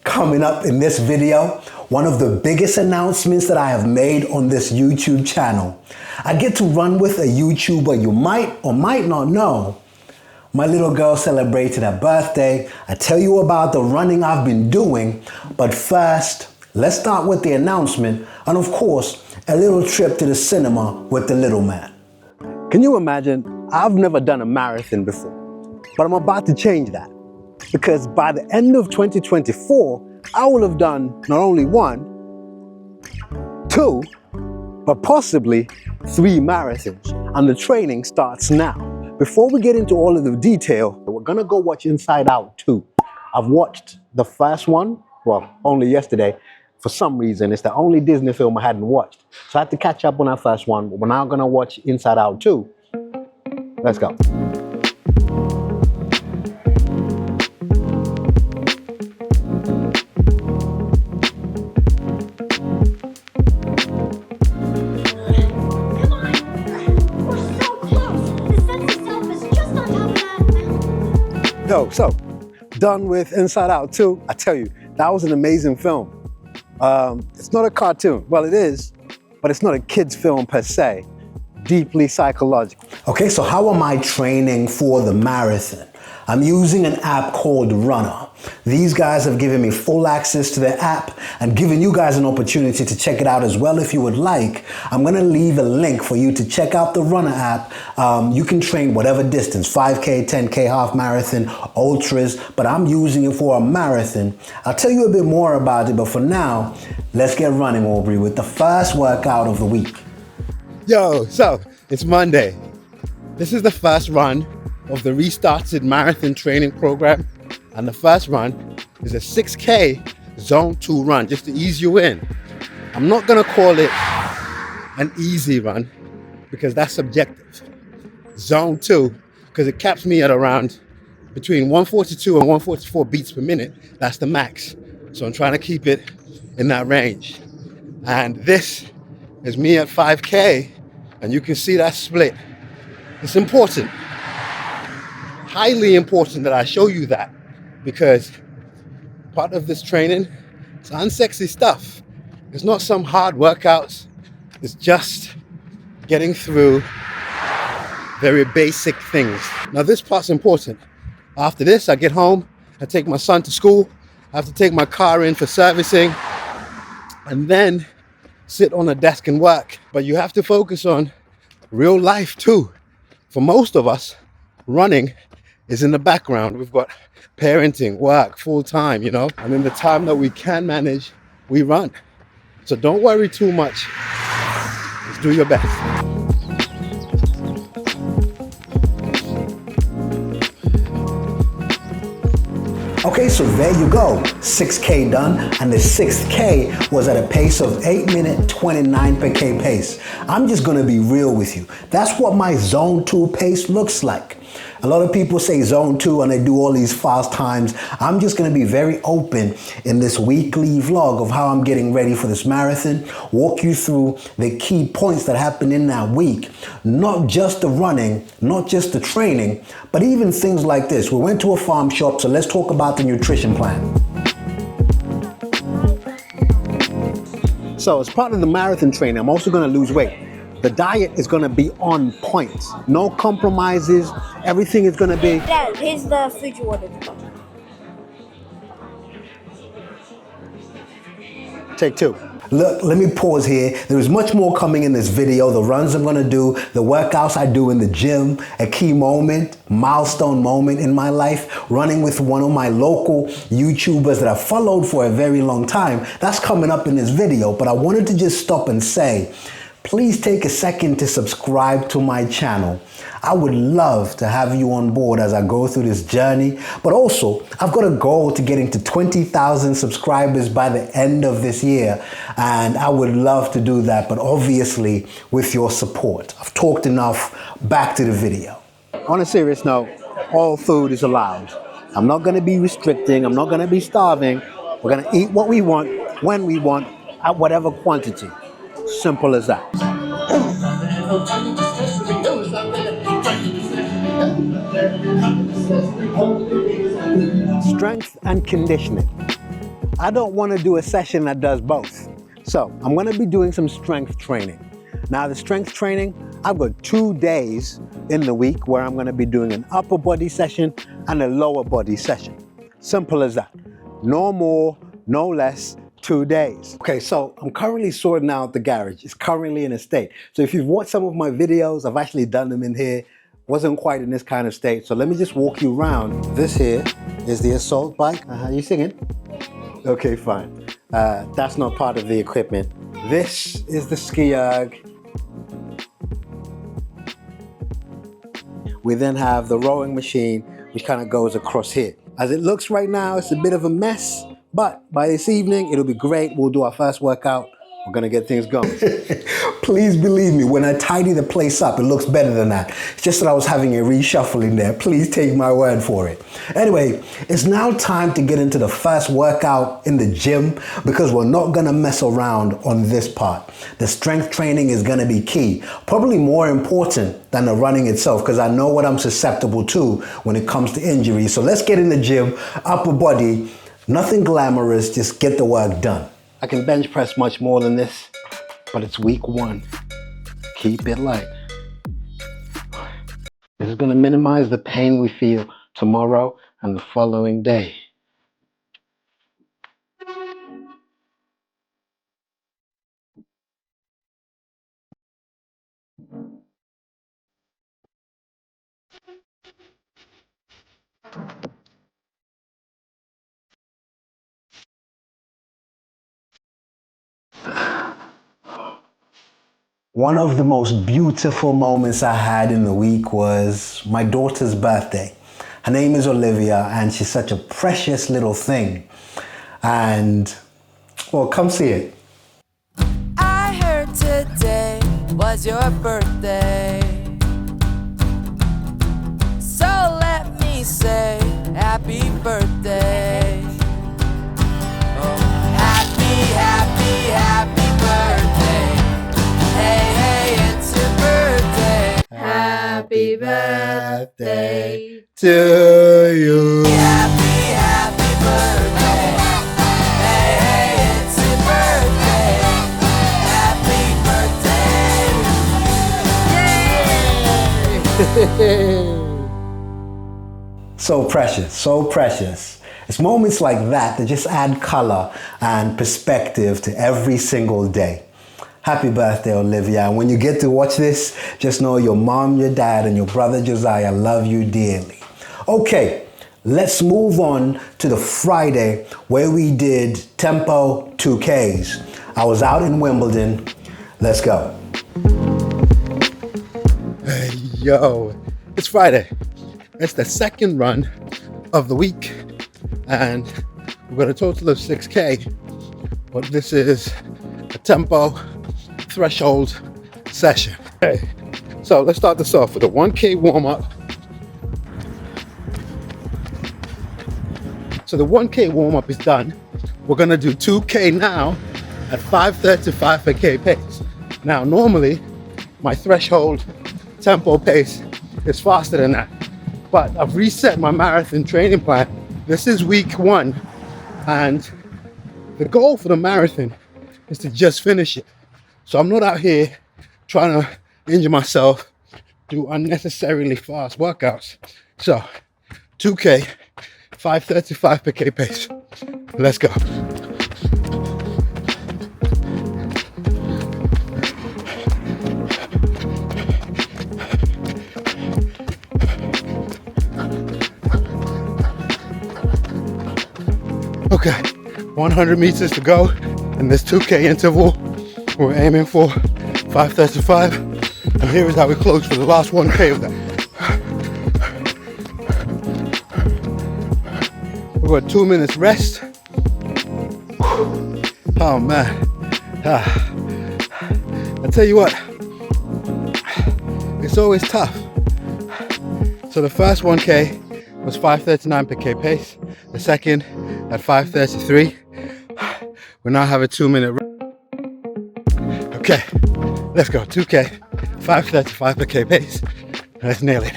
Coming up in this video, one of the biggest announcements that I have made on this YouTube channel. I get to run with a YouTuber you might or might not know. My little girl celebrated her birthday. I tell you about the running I've been doing, but first, let's start with the announcement and of course, a little trip to the cinema with the little man. Can you imagine? I've never done a marathon before, but I'm about to change that. Because by the end of 2024, I will have done not only 1, 2, but possibly 3 marathons. And the training starts now. Before we get into all of the detail, we're gonna go watch Inside Out 2. I've watched the first one, well, only yesterday. For some reason, it's the only Disney film I hadn't watched. So I had to catch up on that first one. We're now gonna watch Inside Out 2. Let's go. So done with Inside Out 2. I tell you, that was an amazing film. It's not a cartoon. Well, it is, but it's not a kid's film per se. Deeply psychological. Okay, so how am I training for the marathon? I'm using an app called Runna. These guys have given me full access to their app and given you guys an opportunity to check it out as well if you would like. I'm gonna leave a link for you to check out the Runna app. You can train whatever distance, 5K, 10K, half marathon, ultras, but I'm using it for a marathon. I'll tell you a bit more about it, but for now, let's get running, Aubrey, with the first workout of the week. Yo, so it's Monday. This is the first run of the restarted marathon training program. And the first run is a 6K zone 2 run, just to ease you in. I'm not gonna call it an easy run because that's subjective. Zone 2, because it caps me at around between 142 and 144 beats per minute. That's the max. So I'm trying to keep it in that range. And this is me at 5K, and you can see that split. It's important, highly important that I show you that, because part of this training is unsexy stuff. It's not some hard workouts. It's just getting through very basic things. Now this part's important. After this, I get home, I take my son to school, I have to take my car in for servicing, and then sit on a desk and work. But you have to focus on real life too. For most of us, running is in the background. We've got parenting, work, full time, you know, and in the time that we can manage, we run. So don't worry too much. Just do your best. Okay, so there you go, 6K done, and the 6K was at a pace of 8-minute 29 per K pace. I'm just gonna be real with you. That's what my zone 2 pace looks like. A lot of people say zone 2 and they do all these fast times. I'm just gonna be very open in this weekly vlog of how I'm getting ready for this marathon, walk you through the key points that happen in that week. Not just the running, not just the training, but even things like this. We went to a farm shop, so let's talk about the nutrition plan. So as part of the marathon training, I'm also gonna lose weight. The diet is gonna be on point. No compromises. Everything is gonna be... Dad, here's the food you ordered. Take 2. Look, let me pause here. There is much more coming in this video. The runs I'm gonna do, the workouts I do in the gym, a key moment, milestone moment in my life, running with one of my local YouTubers that I've followed for a very long time. That's coming up in this video, but I wanted to just stop and say, please take a second to subscribe to my channel. I would love to have you on board as I go through this journey, but also I've got a goal to getting to 20,000 subscribers by the end of this year, and I would love to do that, but obviously with your support. I've talked enough, back to the video. On a serious note, all food is allowed. I'm not gonna be restricting, I'm not gonna be starving. We're gonna eat what we want, when we want, at whatever quantity. Simple as that. Strength and conditioning. I don't want to do a session that does both. So I'm going to be doing some strength training. Now the strength training, I've got 2 days in the week where I'm going to be doing an upper body session and a lower body session. Simple as that. No more, no less, 2 days. Okay, so I'm currently sorting out the garage. It's currently in a state. So if you've watched some of my videos, I've actually done them in here. Wasn't quite in this kind of state. So let me just walk you around. This here is the assault bike. You singing? Okay, fine. That's not part of the equipment. This is the ski erg. We then have the rowing machine, which kind of goes across here. As it looks right now, it's a bit of a mess, but by this evening, it'll be great. We'll do our first workout. We're gonna get things going. Please believe me, when I tidy the place up, it looks better than that. It's just that I was having a reshuffle in there. Please take my word for it. Anyway, it's now time to get into the first workout in the gym because we're not gonna mess around on this part. The strength training is gonna be key, probably more important than the running itself because I know what I'm susceptible to when it comes to injuries. So let's get in the gym, upper body, nothing glamorous, just get the work done. I can bench press much more than this, but it's week 1. Keep it light. This is going to minimize the pain we feel tomorrow and the following day. One of the most beautiful moments I had in the week was my daughter's birthday. Her name is Olivia and she's such a precious little thing. And, well, come see it. I heard today was your birthday, so let me say happy birthday. Oh, happy birthday. Hey, it's your birthday. Happy birthday to you. Happy birthday. Hey, it's your birthday. Happy birthday. So precious, so precious. It's moments like that that just add color and perspective to every single day. Happy birthday, Olivia. And when you get to watch this, just know your mom, your dad, and your brother Josiah love you dearly. Okay, let's move on to the Friday where we did tempo 2Ks. I was out in Wimbledon. Let's go. Hey, yo, it's Friday. It's the second run of the week, and we've got a total of 6K, but this is a tempo threshold session. Okay, so let's start this off with a 1K warm-up. So the 1K warm-up is done. We're gonna do 2K now at 5:35 per K pace. Now, normally my threshold tempo pace is faster than that, but I've reset my marathon training plan. This is week 1, and the goal for the marathon is to just finish it. So I'm not out here trying to injure myself, do unnecessarily fast workouts. So 2K, 5:35 per K pace. Let's go. Okay, 100 meters to go in this 2K interval. We're aiming for 5:35, and here is how we close for the last 1K of that. We've got 2 minutes rest. Oh man, I tell you what, it's always tough. So the first 1K was 5:39 per K pace, the second at 5:33. We now have a 2-minute rest. Okay, let's go. 2K, 5:35 per K pace. Let's nail it.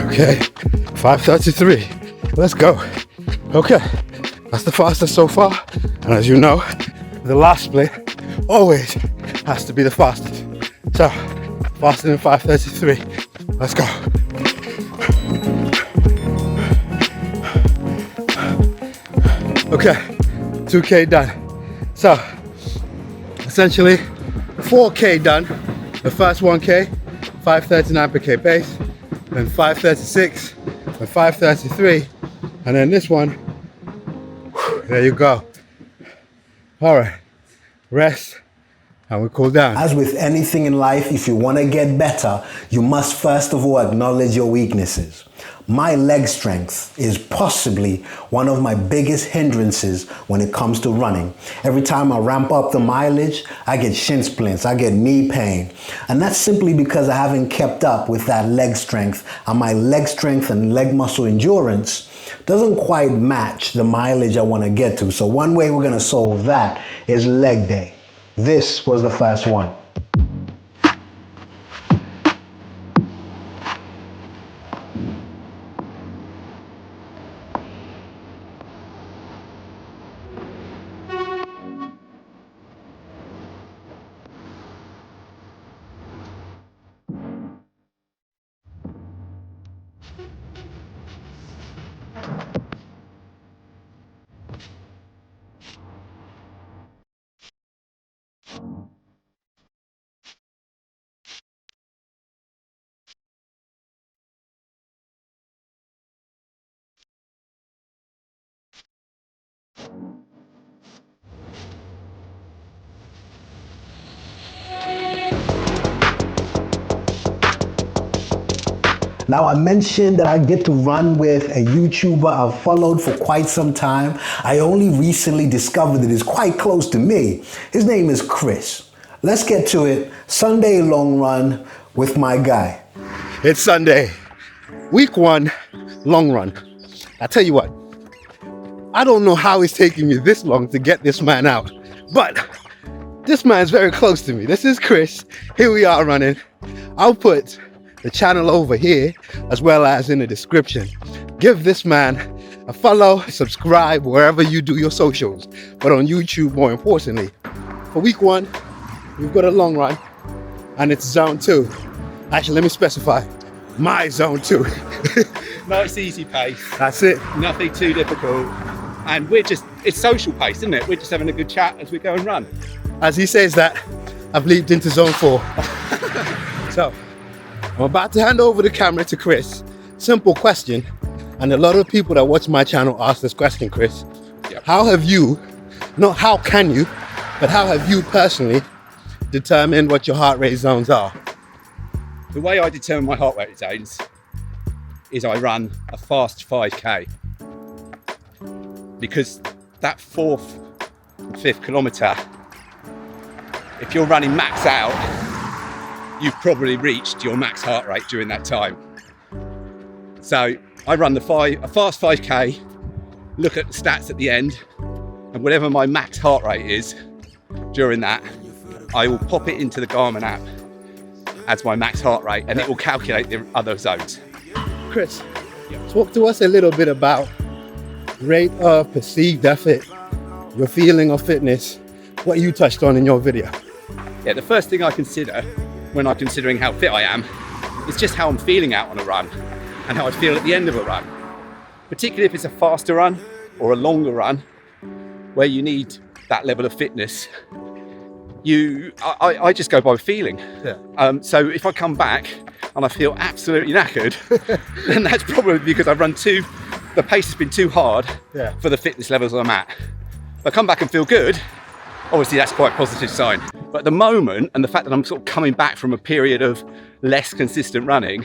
Okay, 5:33. Let's go. Okay, that's the fastest so far. And as you know, the last split always has to be the fastest. So, faster than 5:33. Let's go. Okay, 2K done. So, essentially, 4K done. The first 1K, 5:39 per K pace, then 5:36, and 5:33, and then this one, there you go. All right, rest, and we cool down. As with anything in life, if you want to get better, you must first of all acknowledge your weaknesses. My leg strength is possibly one of my biggest hindrances when it comes to running. Every time I ramp up the mileage, I get shin splints, I get knee pain. And that's simply because I haven't kept up with that leg strength, and my leg strength and leg muscle endurance doesn't quite match the mileage I want to get to. So one way we're going to solve that is leg day. This was the first one. Now, I mentioned that I get to run with a YouTuber I've followed for quite some time. I only recently discovered that he's quite close to me. His name is Chris. Let's get to it. Sunday long run with my guy. It's Sunday, week 1, long run. I tell you what, I don't know how it's taking me this long to get this man out, but this man's very close to me. This is Chris. Here we are running. I'll put the channel over here as well as in the description. Give this man a follow, subscribe wherever you do your socials, but on YouTube more importantly. For week 1, we've got a long run and it's zone 2. Actually, let me specify, my zone 2. Nice easy pace, That's it. nothing too difficult, and it's social pace, isn't it? We're just having a good chat as we go and run. As he says that, I've leaped into zone 4. So, I'm about to hand over the camera to Chris. Simple question, and a lot of people that watch my channel ask this question, Chris. Yep. How have you, not how can you, but how have you personally determined what your heart rate zones are? The way I determine my heart rate zones is I run a fast 5K, because that 4th and 5th kilometre, if you're running max out, you've probably reached your max heart rate during that time. So I run a fast 5K, look at the stats at the end, and whatever my max heart rate is during that, I will pop it into the Garmin app as my max heart rate, and it will calculate the other zones. Chris, talk to us a little bit about rate of perceived effort, your feeling of fitness, what you touched on in your video. Yeah, the first thing I consider when I'm considering how fit I am is just how I'm feeling out on a run and how I feel at the end of a run. Particularly if it's a faster run or a longer run where you need that level of fitness, I just go by feeling. Yeah. So if I come back and I feel absolutely knackered, then that's probably because I've run the pace has been too hard for the fitness levels I'm at. If I come back and feel good, obviously that's quite a positive sign. But at the moment, and the fact that I'm sort of coming back from a period of less consistent running,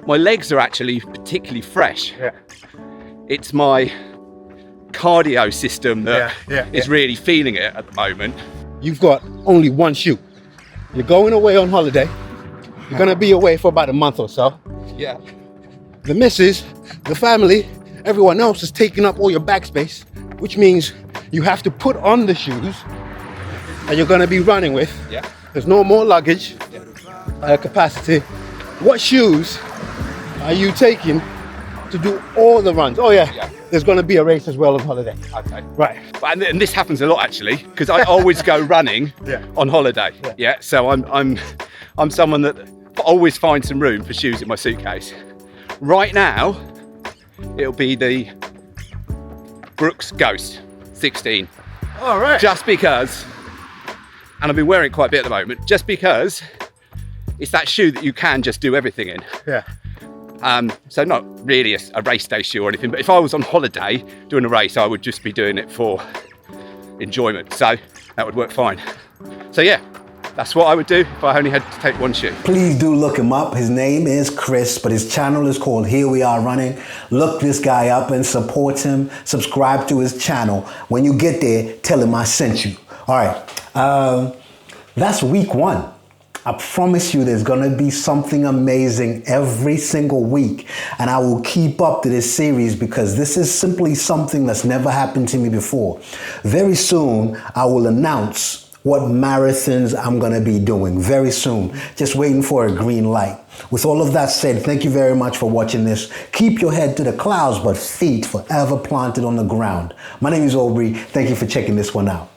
my legs are actually particularly fresh. Yeah. It's my cardio system that is Yeah. really feeling it at the moment. You've got only one shoot. You're going away on holiday. You're gonna be away for about a month or so. Yeah. The missus, the family, everyone else is taking up all your back space, which means you have to put on the shoes that you're gonna be running with. Yeah. There's no more luggage capacity. What shoes are you taking to do all the runs. Oh yeah, Yeah. there's going to be a race as well on holiday. Okay. Right. And this happens a lot actually, because I always go running Yeah. on holiday. Yeah. So I'm someone that always finds some room for shoes in my suitcase. Right now, it'll be the Brooks Ghost 16. All right. Just because, and I've been wearing it quite a bit at the moment, just because it's that shoe that you can just do everything in. Yeah. So not really a race day shoe or anything, but if I was on holiday doing a race, I would just be doing it for enjoyment. So that would work fine. So yeah, that's what I would do if I only had to take one shoe. Please do look him up. His name is Chris, but his channel is called Here We Are Running. Look this guy up and support him. Subscribe to his channel. When you get there, tell him I sent you. All right, that's week 1. I promise you there's gonna be something amazing every single week, and I will keep up to this series because this is simply something that's never happened to me before. Very soon, I will announce what marathons I'm gonna be doing very soon. Just waiting for a green light. With all of that said, thank you very much for watching this. Keep your head to the clouds, but feet forever planted on the ground. My name is Aubrey. Thank you for checking this one out.